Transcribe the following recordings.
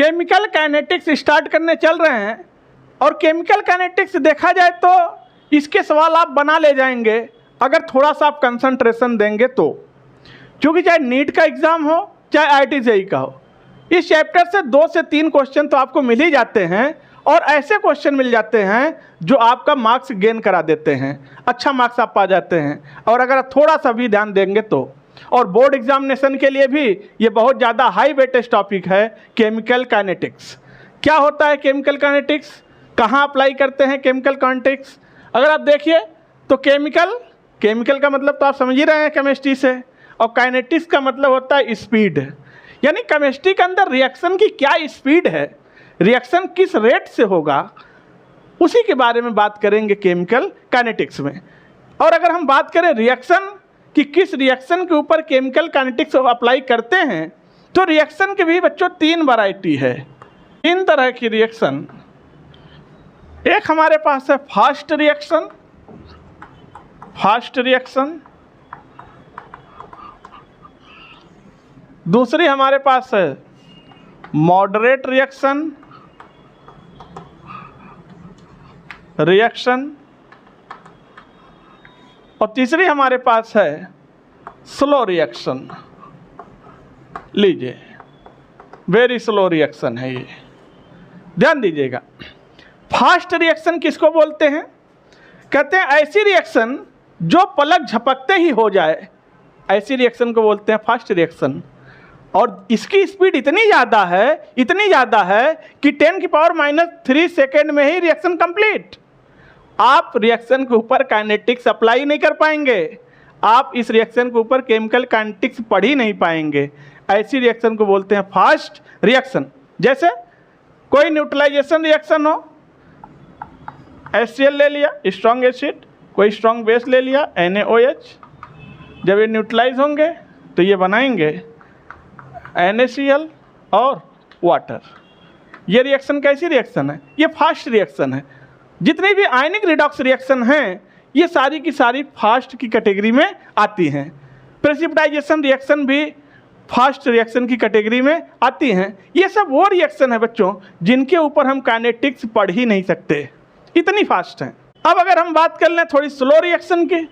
Chemical kinetics start करने चल रहे हैं और केमिकल काइनेटिक्स देखा जाए तो इसके सवाल आप बना ले जाएंगे अगर थोड़ा सा आप कंसंट्रेशन देंगे तो, क्योंकि चाहे नीट का एग्ज़ाम हो चाहे IIT-JEE का हो, इस चैप्टर से 2 से 3 क्वेश्चन तो आपको मिल ही जाते हैं और ऐसे क्वेश्चन मिल जाते हैं जो आपका मार्क्स गेन करा देते हैं, अच्छा मार्क्स आप पा जाते हैं और अगर आप थोड़ा सा भी ध्यान देंगे तो। और बोर्ड एग्जामिनेशन के लिए भी ये बहुत ज़्यादा हाई वेटेज टॉपिक है केमिकल काइनेटिक्स। क्या होता है केमिकल काइनेटिक्स, कहाँ अप्लाई करते हैं केमिकल काइनेटिक्स? अगर आप देखिए तो केमिकल का मतलब तो आप समझ ही रहे हैं केमिस्ट्री से, और काइनेटिक्स का मतलब होता है स्पीड, यानी केमिस्ट्री के अंदर रिएक्शन की क्या स्पीड है, रिएक्शन किस रेट से होगा, उसी के बारे में बात करेंगे केमिकल काइनेटिक्स में। और अगर हम बात करें रिएक्शन कि किस रिएक्शन के ऊपर केमिकल काइनेटिक्स अप्लाई करते हैं, तो रिएक्शन के भी बच्चों 3 वैरायटी है, 3 तरह की रिएक्शन। एक हमारे पास है फास्ट रिएक्शन, दूसरी हमारे पास है मॉडरेट रिएक्शन और तीसरी हमारे पास है स्लो रिएक्शन। लीजिए, वेरी स्लो रिएक्शन है ये, ध्यान दीजिएगा। फास्ट रिएक्शन किसको बोलते हैं? कहते हैं ऐसी रिएक्शन जो पलक झपकते ही हो जाए, ऐसी रिएक्शन को बोलते हैं फास्ट रिएक्शन। और इसकी स्पीड इतनी ज़्यादा है कि 10⁻³ सेकेंड में ही रिएक्शन कंप्लीट। आप रिएक्शन के ऊपर काइनेटिक्स अप्लाई नहीं कर पाएंगे, आप इस रिएक्शन के ऊपर केमिकल काइनेटिक्स पढ़ ही नहीं पाएंगे। ऐसी रिएक्शन को बोलते हैं फास्ट रिएक्शन। जैसे कोई न्यूट्रलाइजेशन रिएक्शन हो, HCl ले लिया स्ट्रॉन्ग एसिड, कोई स्ट्रॉन्ग बेस ले लिया NaOH, जब ये न्यूट्रलाइज होंगे तो ये बनाएंगे NaCl और वाटर। ये रिएक्शन कैसी रिएक्शन है? ये फास्ट रिएक्शन है। जितनी भी आयनिक रिडॉक्स रिएक्शन हैं ये सारी की सारी फास्ट की कैटेगरी में आती हैं। प्रेसिपिटाइजेशन रिएक्शन भी फास्ट रिएक्शन की कैटेगरी में आती हैं। ये सब वो रिएक्शन है बच्चों जिनके ऊपर हम काइनेटिक्स पढ़ ही नहीं सकते, इतनी फास्ट हैं। अब अगर हम बात कर लें थोड़ी स्लो रिएक्शन की,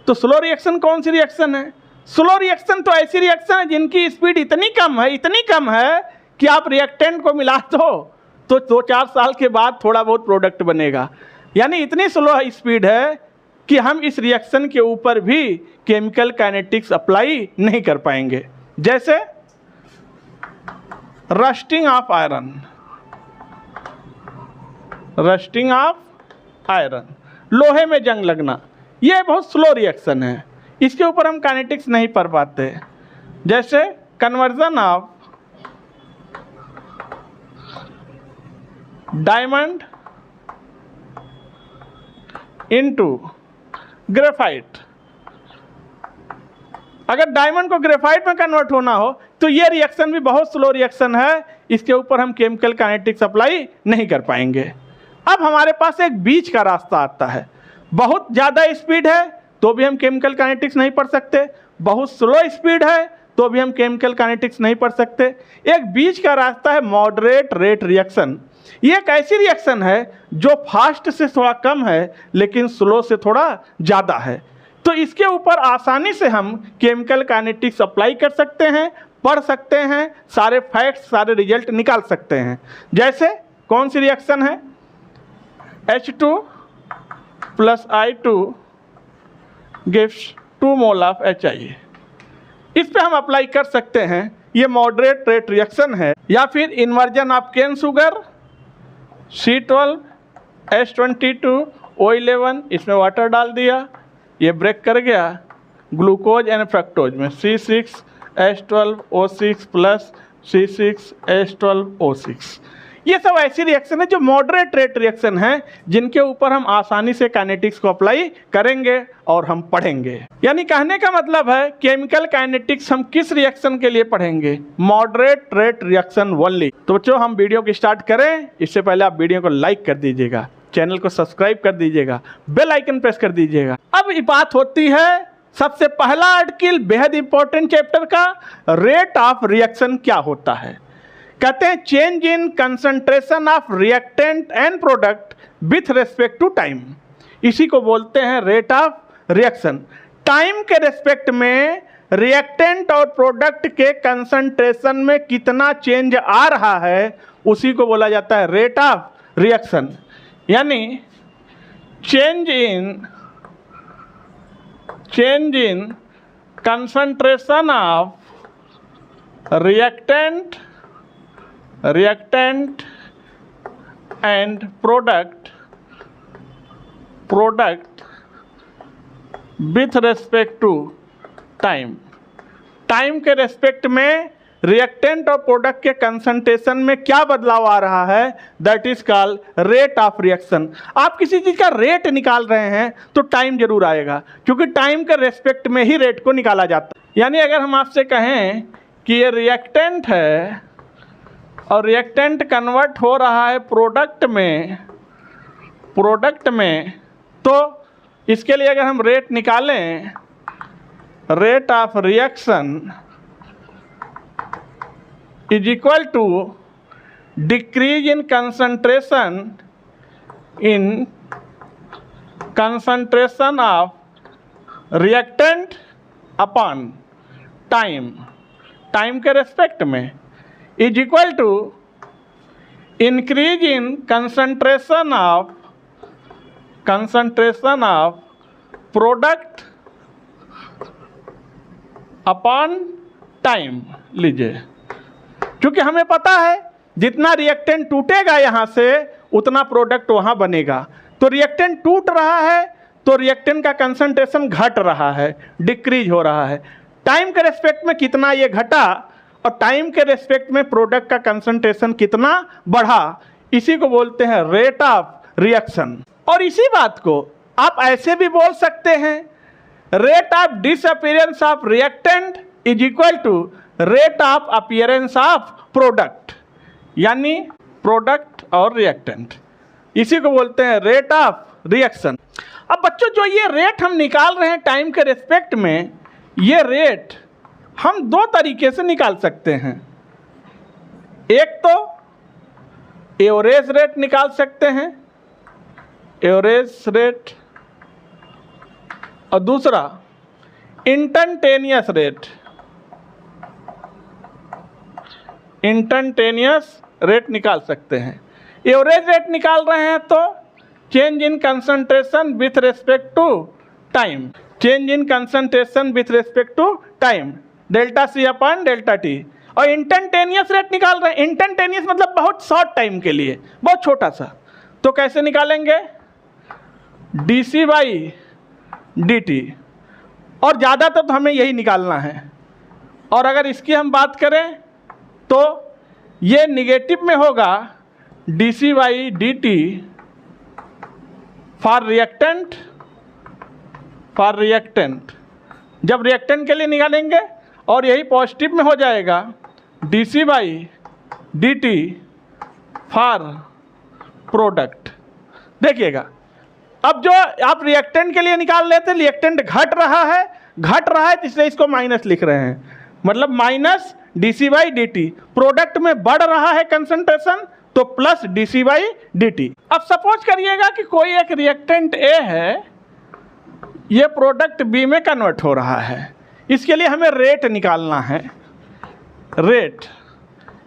तो स्लो रिएक्शन कौन सी रिएक्शन है? स्लो रिएक्शन तो ऐसी रिएक्शन है जिनकी स्पीड इतनी कम है कि आप रिएक्टेंट को मिला दो तो 2-4 साल के बाद थोड़ा बहुत प्रोडक्ट बनेगा। यानी इतनी स्लो स्पीड है कि हम इस रिएक्शन के ऊपर भी केमिकल काइनेटिक्स अप्लाई नहीं कर पाएंगे। जैसे रस्टिंग ऑफ आयरन, लोहे में जंग लगना, ये बहुत स्लो रिएक्शन है, इसके ऊपर हम काइनेटिक्स नहीं पढ़ पाते। जैसे conversion of diamond into graphite, अगर डायमंड को ग्रेफाइट में कन्वर्ट होना हो तो ये रिएक्शन भी बहुत स्लो रिएक्शन है, इसके ऊपर हम केमिकल काइनेटिक्स अप्लाई नहीं कर पाएंगे। अब हमारे पास एक बीच का रास्ता आता है, बहुत ज़्यादा स्पीड है तो भी हम केमिकल काइनेटिक्स नहीं पढ़ सकते, बहुत स्लो स्पीड है तो भी हम केमिकल काइनेटिक्स नहीं पढ़ सकते। एक बीच का रास्ता है मॉडरेट रेट रिएक्शन। ये एक ऐसी रिएक्शन है जो फास्ट से थोड़ा कम है लेकिन स्लो से थोड़ा ज़्यादा है, तो इसके ऊपर आसानी से हम केमिकल काइनेटिक्स अप्लाई कर सकते हैं, पढ़ सकते हैं, सारे फैक्ट्स सारे रिजल्ट निकाल सकते हैं। जैसे कौन सी रिएक्शन है? H2 + I2 gives 2 mole of HI, इस पे हम अप्लाई कर सकते हैं। ये मॉडरेट रेट रिएक्शन है। या फिर inversion of cane sugar, C12H22O11, इसमें वाटर डाल दिया, ये ब्रेक कर गया ग्लूकोज एंड फ्रक्टोज में, C6H12O6 + C6H12O6। ये सब ऐसी रिएक्शन है जो मॉडरेट रेट रिएक्शन है जिनके ऊपर हम आसानी से काइनेटिक्स को अप्लाई करेंगे और हम पढ़ेंगे। यानी कहने का मतलब है केमिकल काइनेटिक्स हम किस रिएक्शन के लिए पढ़ेंगे? Moderate rate reaction only. तो बच्चों हम वीडियो की स्टार्ट करें इससे पहले आप वीडियो को लाइक कर दीजिएगा, चैनल को सब्सक्राइब कर दीजिएगा, बेल आइकन प्रेस कर दीजिएगा। अब ये बात होती है सबसे पहला आर्टिकल बेहद इंपॉर्टेंट चैप्टर का, रेट ऑफ रिएक्शन क्या होता है। कहते हैं change in concentration of reactant and product with respect to time, इसी को बोलते हैं रेट ऑफ रिएक्शन। टाइम के रेस्पेक्ट में रिएक्टेंट और प्रोडक्ट के कंसंट्रेशन में कितना चेंज आ रहा है उसी को बोला जाता है रेट ऑफ रिएक्शन। यानी change in concentration of reactant and product with respect to time. Time के रेस्पेक्ट में रिएक्टेंट और प्रोडक्ट के कंसंट्रेशन में क्या बदलाव आ रहा है, that is called rate of reaction. आप किसी चीज़ का रेट निकाल रहे हैं तो टाइम जरूर आएगा, क्योंकि टाइम के रेस्पेक्ट में ही रेट को निकाला जाता है। यानी अगर हम आपसे कहें कि ये रिएक्टेंट है और रिएक्टेंट कन्वर्ट हो रहा है प्रोडक्ट में, तो इसके लिए अगर हम रेट निकालें, rate of reaction is equal to decrease in concentration of reactant upon time के रेस्पेक्ट में, is equal to increase in concentration of product upon time. लीजिए, क्योंकि हमें पता है जितना रिएक्टेंट टूटेगा यहाँ से उतना प्रोडक्ट वहाँ बनेगा, तो रिएक्टेंट टूट रहा है तो रिएक्टेंट का कंसंट्रेशन घट रहा है, डिक्रीज हो रहा है। टाइम के रेस्पेक्ट में कितना ये घटा और टाइम के रेस्पेक्ट में प्रोडक्ट का कंसंट्रेशन कितना बढ़ा, इसी को बोलते हैं रेट ऑफ रिएक्शन। और इसी बात को आप ऐसे भी बोल सकते हैं, rate of disappearance of reactant is equal to rate of appearance of product. यानी प्रोडक्ट और रिएक्टेंट, इसी को बोलते हैं रेट ऑफ रिएक्शन। अब बच्चों, जो ये रेट हम निकाल रहे हैं टाइम के रेस्पेक्ट में, ये रेट हम दो तरीके से निकाल सकते हैं। एक तो एवरेज रेट निकाल सकते हैं, एवरेज रेट, और दूसरा इंस्टैन्टेनियस रेट निकाल सकते हैं। एवरेज रेट निकाल रहे हैं तो change in concentration with respect to time, delta C upon delta T. और इंस्टैन्टेनियस रेट निकाल रहे हैं, इंस्टैन्टेनियस मतलब बहुत शॉर्ट टाइम के लिए, बहुत छोटा सा, तो कैसे निकालेंगे, D C by D T. और ज़्यादातर तो हमें यही निकालना है। और अगर इसकी हम बात करें तो ये निगेटिव में होगा D C by D T for reactant, जब रिएक्टेंट के लिए निकालेंगे, और यही पॉजिटिव में हो जाएगा D C by D T for product. देखिएगा, अब जो आप रिएक्टेंट के लिए निकाल लेते, रिएक्टेंट घट रहा है तो इसलिए इसको माइनस लिख रहे हैं, मतलब minus D C by D T. Product में बढ़ रहा है कंसंट्रेशन तो plus D C by D T. अब सपोज करिएगा कि कोई एक रिएक्टेंट ए है, ये प्रोडक्ट बी में कन्वर्ट हो रहा है, इसके लिए हमें रेट निकालना है। Rate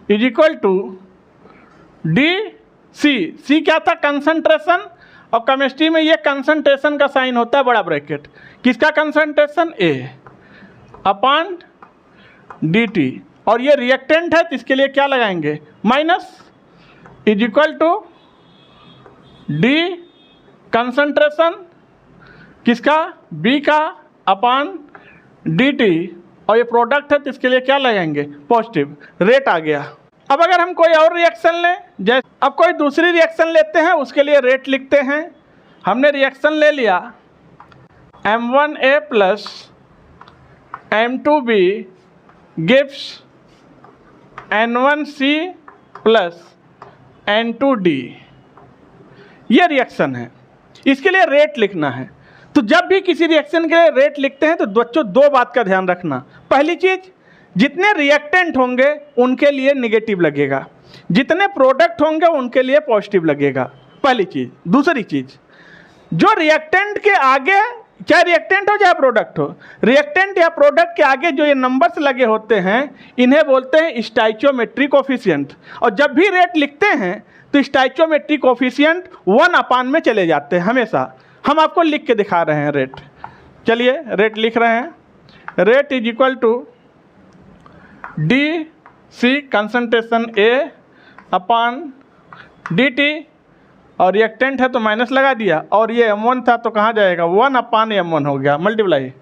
is equal to D C क्या था, कंसंट्रेशन, और केमिस्ट्री में ये कंसंट्रेशन का साइन होता है बड़ा ब्रैकेट, किसका concentration, A upon D T. और ये रिएक्टेंट है तो इसके लिए क्या लगाएंगे, minus, is equal to D concentration किसका, बी का, अपॉन डी टी। और ये प्रोडक्ट है तो इसके लिए क्या लगाएंगे, पॉजिटिव, रेट आ गया। अब अगर हम कोई और रिएक्शन लें, जैसे अब कोई दूसरी रिएक्शन लेते हैं, उसके लिए रेट लिखते हैं। हमने रिएक्शन ले लिया M1A plus M2B gives N1C plus N2D, ये रिएक्शन है, इसके लिए रेट लिखना है। तो जब भी किसी रिएक्शन के लिए रेट लिखते हैं तो बच्चों दो बात का ध्यान रखना। पहली चीज़, जितने रिएक्टेंट होंगे उनके लिए निगेटिव लगेगा, जितने प्रोडक्ट होंगे उनके लिए पॉजिटिव लगेगा, पहली चीज़। दूसरी चीज़, जो रिएक्टेंट के आगे, चाहे रिएक्टेंट हो चाहे प्रोडक्ट हो, रिएक्टेंट या प्रोडक्ट के आगे जो ये नंबर्स लगे होते हैं इन्हें बोलते हैं स्टाइचियोमेट्रिक कोफिशिएंट। और जब भी रेट लिखते हैं तो स्टाइचियोमेट्रिक कोफिशिएंट 1 में चले जाते हैं हमेशा। हम आपको लिख के दिखा रहे हैं रेट। चलिए रेट लिख रहे हैं। Rate is equal to D C concentration A upon D T, और रिएक्टेंट है तो माइनस लगा दिया, और ये M1 था तो कहाँ जाएगा, 1/M1 हो गया, multiply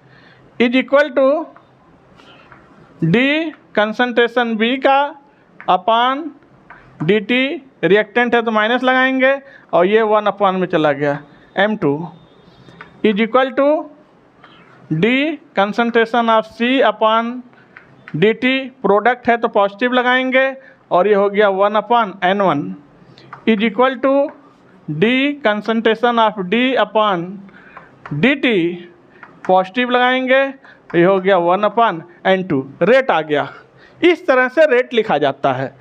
is equal to D concentration B का अपॉन डी टी, रिएक्टेंट है तो माइनस लगाएंगे, और ये 1 में चला गया, M2 is equal to D concentration of C upon D T, product है तो पॉजिटिव लगाएंगे, और ये हो गया 1/N1 is equal to D concentration of D upon D T, positive लगाएंगे, ये हो गया 1/N2। रेट आ गया। इस तरह से रेट लिखा जाता है,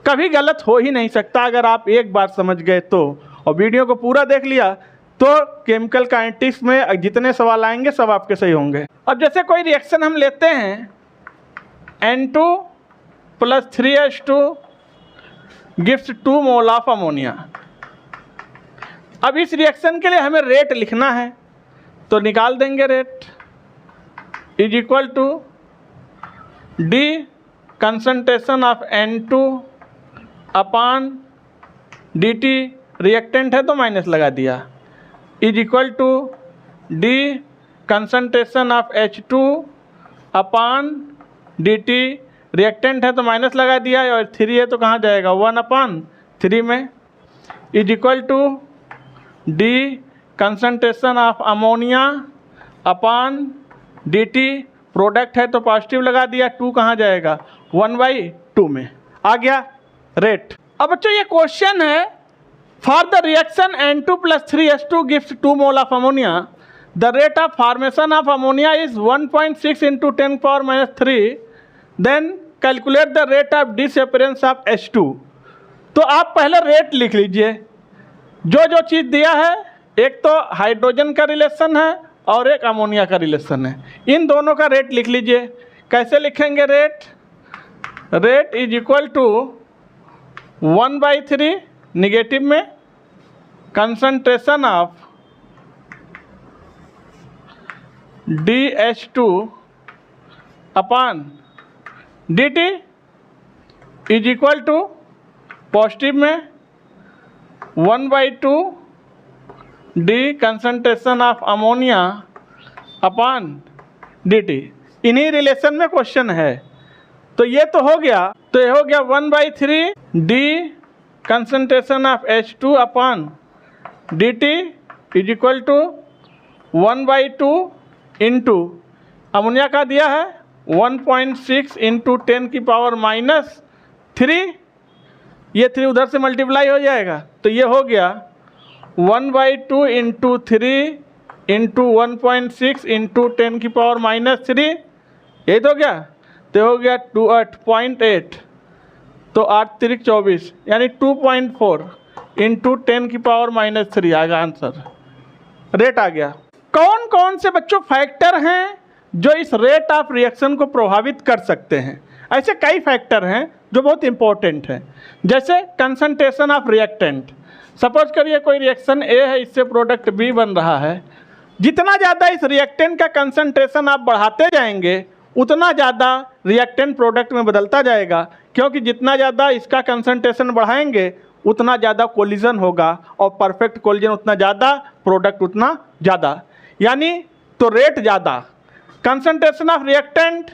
कभी गलत हो ही नहीं सकता अगर आप एक बार समझ गए तो, और वीडियो को पूरा देख लिया तो केमिकल काइनेटिक्स में जितने सवाल आएंगे सब आपके सही होंगे। अब जैसे कोई रिएक्शन हम लेते हैं N2 + 3H2 gives 2 mole of ammonia. अब इस रिएक्शन के लिए हमें रेट लिखना है तो निकाल देंगे। Rate is equal to D concentration of N2 upon D T, reactant है तो माइनस लगा दिया, is equal to D concentration of H2 upon D T, reactant है तो माइनस लगा दिया, और 3 है तो कहाँ जाएगा, 1/3 में, is equal to D concentration of ammonia upon D T, product है तो पॉजिटिव लगा दिया, 2 कहाँ जाएगा, 1/2 में आ गया रेट। अब बच्चों ये क्वेश्चन है, for the reaction N2 + 3H2 gives 2 mole of ammonia, the rate of formation of ammonia is 1.6 × 10⁻³ then calculate the rate of disappearance of H2। तो आप पहले रेट लिख लीजिए। जो चीज़ दिया है, एक तो हाइड्रोजन का रिलेशन है और एक अमोनिया का रिलेशन है, इन दोनों का रेट लिख लीजिए। कैसे लिखेंगे rate? Rate is equal to 1/3 negative में concentration of DH2 upon DT is equal to positive में 1/2 D concentration of ammonia upon DT। इन्हीं रिलेशन में क्वेश्चन है, तो ये तो हो गया। तो ये हो गया 1/3 डी कंसंट्रेशन ऑफ H2 अपॉन DT is equal to 1/2 into ammonia का दिया है 1.6 × 10⁻³ ये 3 उधर से मल्टीप्लाई हो जाएगा, तो ये हो गया 1/2 × 3 × 1.6 × 10⁻³ यही तो हो गया। तो हो गया 8.8, तो 8 × 3 = 24 यानी 2.4 × 10⁻³ आएगा आंसर। रेट आ गया। कौन कौन से बच्चों फैक्टर हैं जो इस रेट ऑफ रिएक्शन को प्रभावित कर सकते हैं? ऐसे कई फैक्टर हैं जो बहुत इंपॉर्टेंट हैं, जैसे कंसंट्रेशन ऑफ रिएक्टेंट। सपोज करिए कोई रिएक्शन ए है, इससे प्रोडक्ट बी बन रहा है। जितना ज़्यादा इस रिएक्टेंट का कंसंट्रेशन आप बढ़ाते जाएंगे उतना ज़्यादा रिएक्टेंट प्रोडक्ट में बदलता जाएगा, क्योंकि जितना ज़्यादा इसका कंसंट्रेशन बढ़ाएंगे उतना ज़्यादा कोलिजन होगा, और परफेक्ट कोलिजन उतना ज़्यादा, प्रोडक्ट उतना ज़्यादा, यानी तो रेट ज़्यादा। Concentration of reactant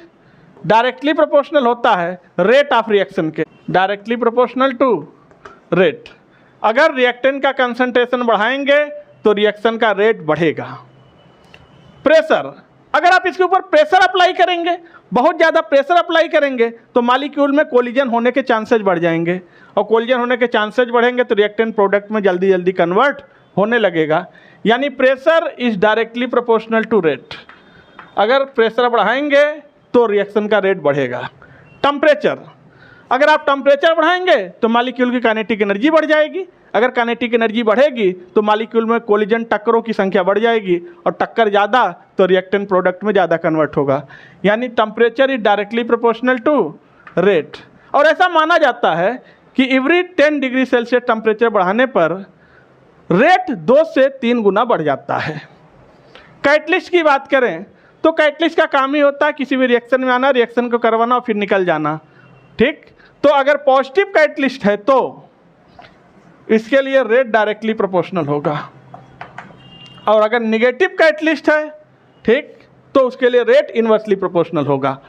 directly proportional होता है रेट ऑफ रिएक्शन के, डायरेक्टली प्रोपोर्शनल टू रेट। अगर रिएक्टेंट का कंसंट्रेशन बढ़ाएंगे तो रिएक्शन का रेट बढ़ेगा। प्रेशर, अगर आप इसके ऊपर प्रेशर अप्लाई करेंगे, बहुत ज़्यादा प्रेशर अप्लाई करेंगे तो मॉलिक्यूल में कोलिजन होने के चांसेस बढ़ जाएंगे, और कोलिजन होने के चांसेस बढ़ेंगे तो रिएक्टेंट प्रोडक्ट में जल्दी जल्दी कन्वर्ट होने लगेगा। यानी pressure is directly proportional to rate. अगर प्रेशर बढ़ाएंगे तो रिएक्शन का रेट बढ़ेगा। टेम्परेचर, अगर आप टेम्परेचर बढ़ाएंगे तो मॉलिक्यूल की काइनेटिक एनर्जी बढ़ जाएगी, अगर काइनेटिक एनर्जी बढ़ेगी तो मॉलिक्यूल में कोलिजन टक्करों की संख्या बढ़ जाएगी, और टक्कर ज़्यादा तो रिएक्टेंट प्रोडक्ट में ज़्यादा कन्वर्ट होगा। यानी temperature is directly proportional to rate. और ऐसा माना जाता है कि एवरी 10 डिग्री सेल्सियस टेम्परेचर बढ़ाने पर रेट 2 से 3 गुना बढ़ जाता है। कैटलिस्ट की बात करें तो कैटलिस्ट का काम ही होता है किसी भी रिएक्शन में आना, रिएक्शन को करवाना और फिर निकल जाना, ठीक। तो अगर पॉजिटिव कैटलिस्ट है तो इसके लिए रेट डायरेक्टली प्रोपोर्शनल होगा, और अगर निगेटिव कैटलिस्ट है, ठीक, तो उसके लिए रेट इन्वर्सली प्रोपोर्शनल होगा।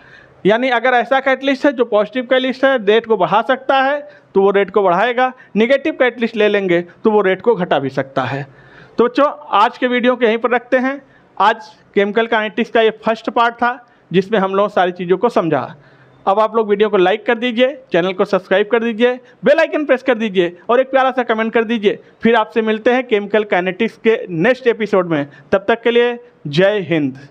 यानी अगर ऐसा कैटलिस्ट है जो पॉजिटिव कैटलिस्ट है, रेट को बढ़ा सकता है तो वो रेट को बढ़ाएगा, निगेटिव कैटलिस्ट ले लेंगे तो वो रेट को घटा भी सकता है। तो बच्चों, आज के वीडियो को यहीं पर रखते हैं। आज केमिकल काइनेटिक्स का ये फर्स्ट पार्ट था जिसमें हम लोग सारी चीज़ों को समझा। अब आप लोग वीडियो को लाइक कर दीजिए, चैनल को सब्सक्राइब कर दीजिए, बेल आइकन प्रेस कर दीजिए और एक प्यारा सा कमेंट कर दीजिए। फिर आपसे मिलते हैं केमिकल काइनेटिक्स के नेक्स्ट एपिसोड में। तब तक के लिए जय हिंद।